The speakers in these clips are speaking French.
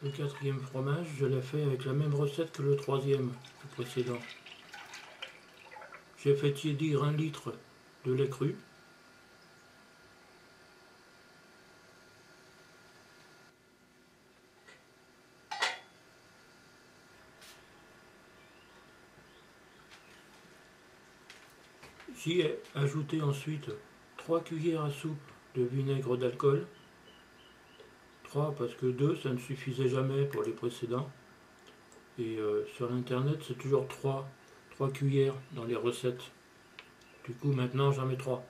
Le quatrième fromage, je l'ai fait avec la même recette que le troisième, le précédent. J'ai fait tiédir 1 litre de lait cru. J'y ai ajouté ensuite 3 cuillères à soupe de vinaigre d'alcool. 3 parce que 2 ça ne suffisait jamais pour les précédents. Et sur l'internet c'est toujours 3 cuillères dans les recettes. Du coup maintenant j'en mets 3.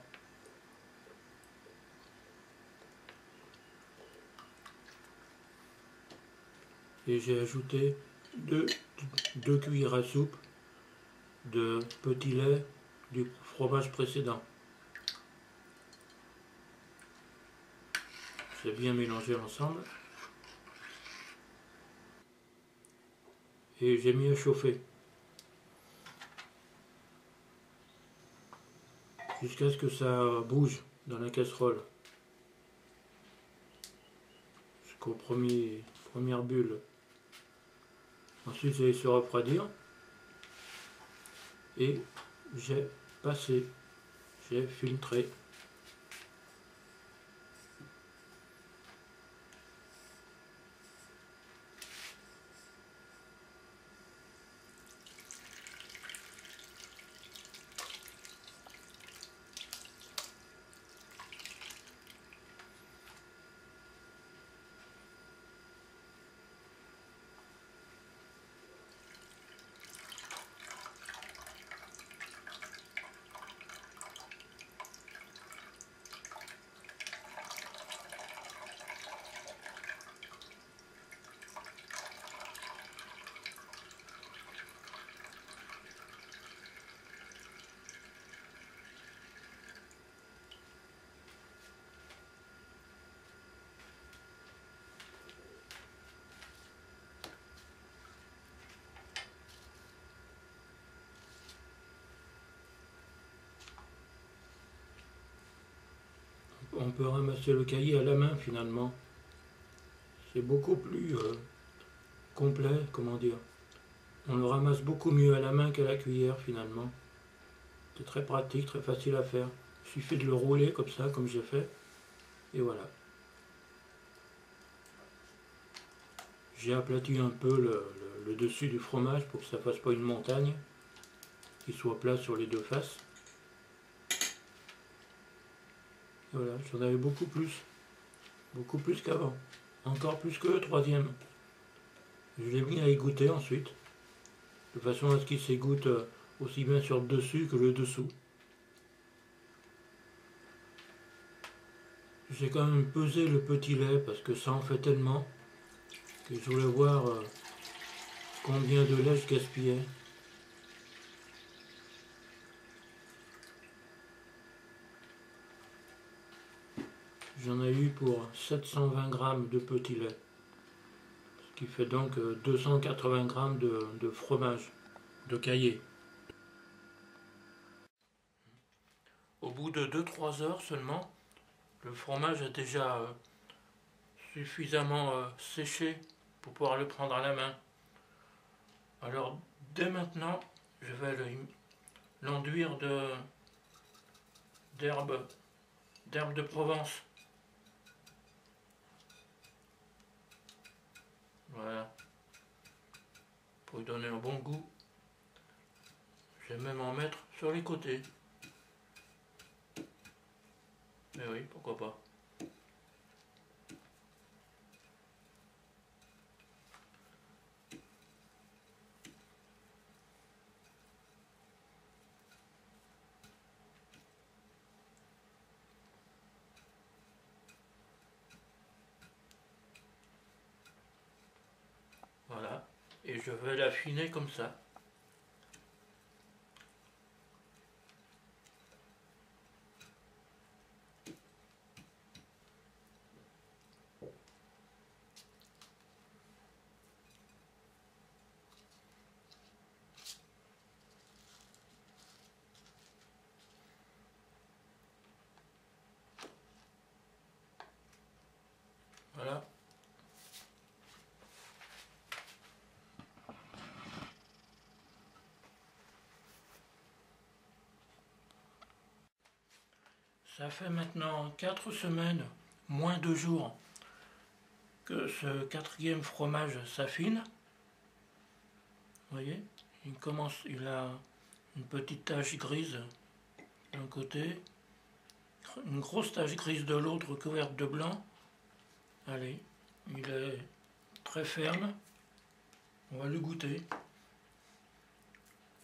Et j'ai ajouté 2 cuillères à soupe de petit lait du fromage précédent. C'est bien mélangé ensemble. Et j'ai mis à chauffer. Jusqu'à ce que ça bouge dans la casserole. Jusqu'aux premières bulles. Ensuite j'ai laissé refroidir. Et j'ai filtré. On peut ramasser le cahier à la main finalement. C'est beaucoup plus complet, comment dire. On le ramasse beaucoup mieux à la main qu'à la cuillère finalement. C'est très pratique, très facile à faire. Il suffit de le rouler comme ça, comme j'ai fait. Et voilà. J'ai aplati un peu le dessus du fromage pour que ça ne fasse pas une montagne. Qu'il soit plat sur les deux faces. Et voilà, j'en avais beaucoup plus qu'avant. Encore plus que le troisième. Je l'ai mis à égoutter ensuite. De façon à ce qu'il s'égoutte aussi bien sur le dessus que le dessous. J'ai quand même pesé le petit lait parce que ça en fait tellement que je voulais voir combien de lait je gaspillais. J'en ai eu pour 720 grammes de petit lait, ce qui fait donc 280 grammes de fromage, de caillé. Au bout de 2-3 heures seulement, le fromage a déjà suffisamment séché pour pouvoir le prendre à la main. Alors dès maintenant, je vais l'enduire d'herbes de Provence. Voilà. Pour lui donner un bon goût. Je vais même en mettre sur les côtés. Mais oui, pourquoi pas. Voilà. Et je vais l'affiner comme ça. Voilà. Ça fait maintenant 4 semaines, moins 2 jours, que ce quatrième fromage s'affine. Vous voyez, il a une petite tache grise d'un côté, une grosse tache grise de l'autre couverte de blanc. Allez, il est très ferme. On va le goûter.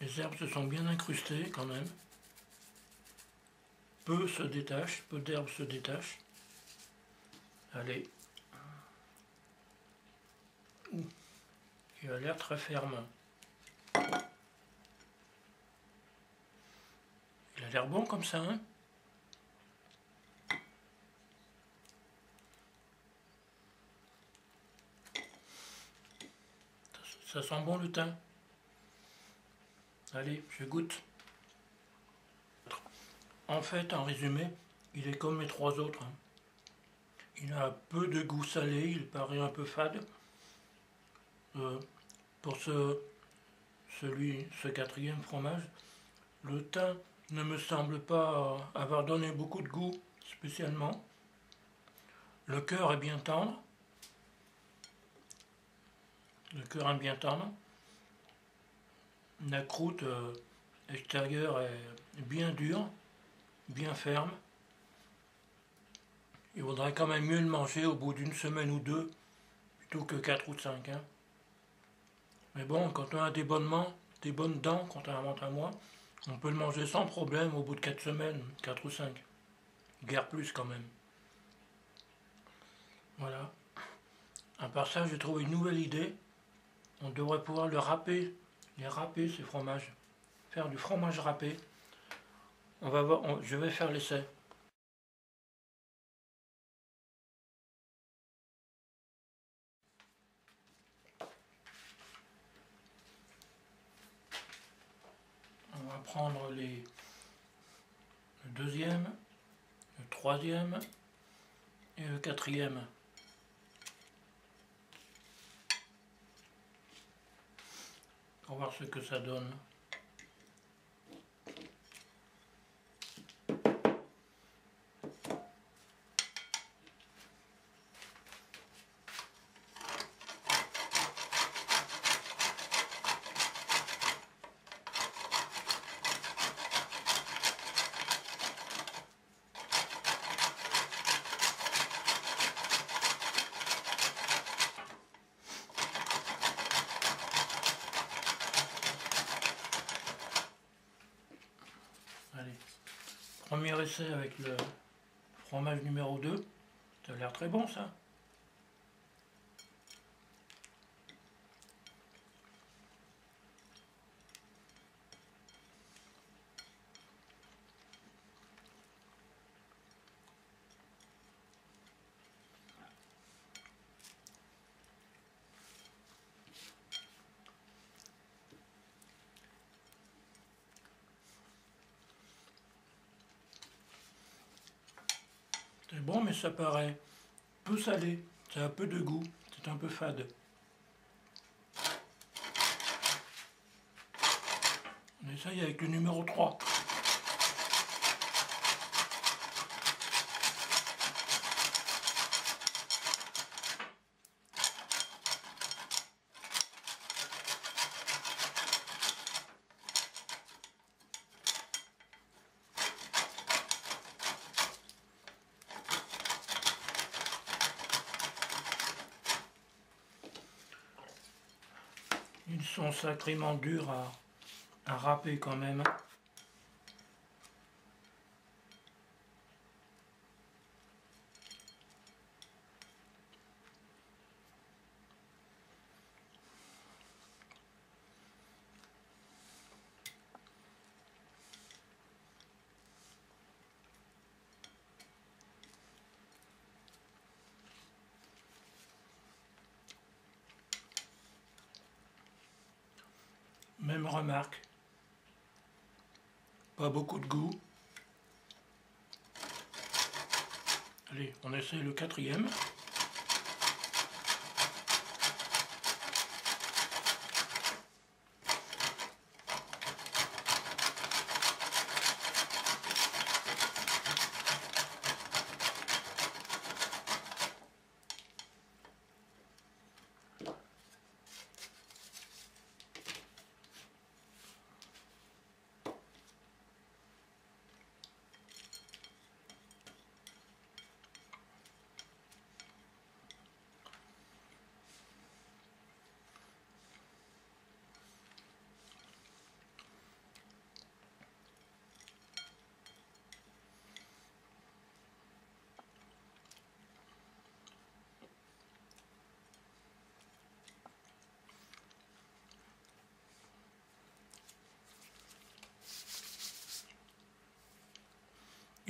Les herbes se sont bien incrustées quand même. Peu d'herbes se détachent. Allez. Il a l'air très ferme. Il a l'air bon comme ça, hein? Ça sent bon le thym. Allez, je goûte. En fait, en résumé, il est comme les 3 autres. Il a peu de goût salé, il paraît un peu fade. Pour ce quatrième fromage, le thym ne me semble pas avoir donné beaucoup de goût spécialement. Le cœur est bien tendre. La croûte extérieure est bien dure, bien ferme. Il vaudrait quand même mieux le manger au bout d'une semaine ou 2 plutôt que 4 ou 5. Hein. Mais bon, quand on a des bonnes dents, contrairement à moi, on peut le manger sans problème au bout de 4 semaines, 4 ou 5. Guère plus quand même. Voilà. À part ça, j'ai trouvé une nouvelle idée. On devrait pouvoir les râper ces fromages. Faire du fromage râpé. On va voir, je vais faire l'essai. On va prendre le deuxième, le troisième et le quatrième. On va voir ce que ça donne. Allez, premier essai avec le fromage numéro 2. Ça a l'air très bon ça. C'est bon, mais ça paraît peu salé. Ça a peu de goût. C'est un peu fade. On essaye avec le numéro 3. Ils sont sacrément durs à râper quand même. Même remarque. Pas beaucoup de goût. Allez, on essaie le quatrième.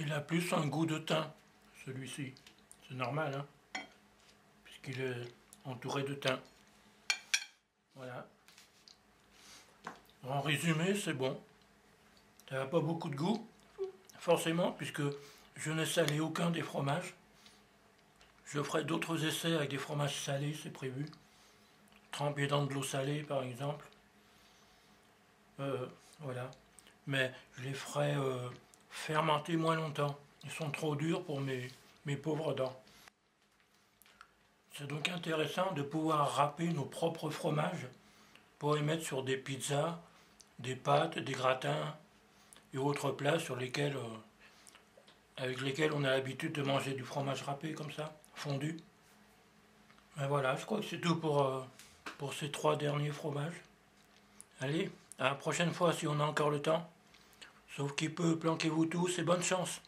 Il a plus un goût de thym, celui-ci. C'est normal, hein, puisqu'il est entouré de thym. Voilà. En résumé, c'est bon. Ça n'a pas beaucoup de goût, forcément, puisque je n'ai salé aucun des fromages. Je ferai d'autres essais avec des fromages salés, c'est prévu. Trempés dans de l'eau salée, par exemple. Voilà. Mais je les ferai fermenter moins longtemps. Ils sont trop durs pour mes pauvres dents. C'est donc intéressant de pouvoir râper nos propres fromages pour les mettre sur des pizzas, des pâtes, des gratins et autres plats sur lesquels, avec lesquels on a l'habitude de manger du fromage râpé comme ça, fondu. Et voilà, je crois que c'est tout pour ces 3 derniers fromages. Allez, à la prochaine fois si on a encore le temps. Sauf qu'il peut, planquez-vous tous et bonne chance.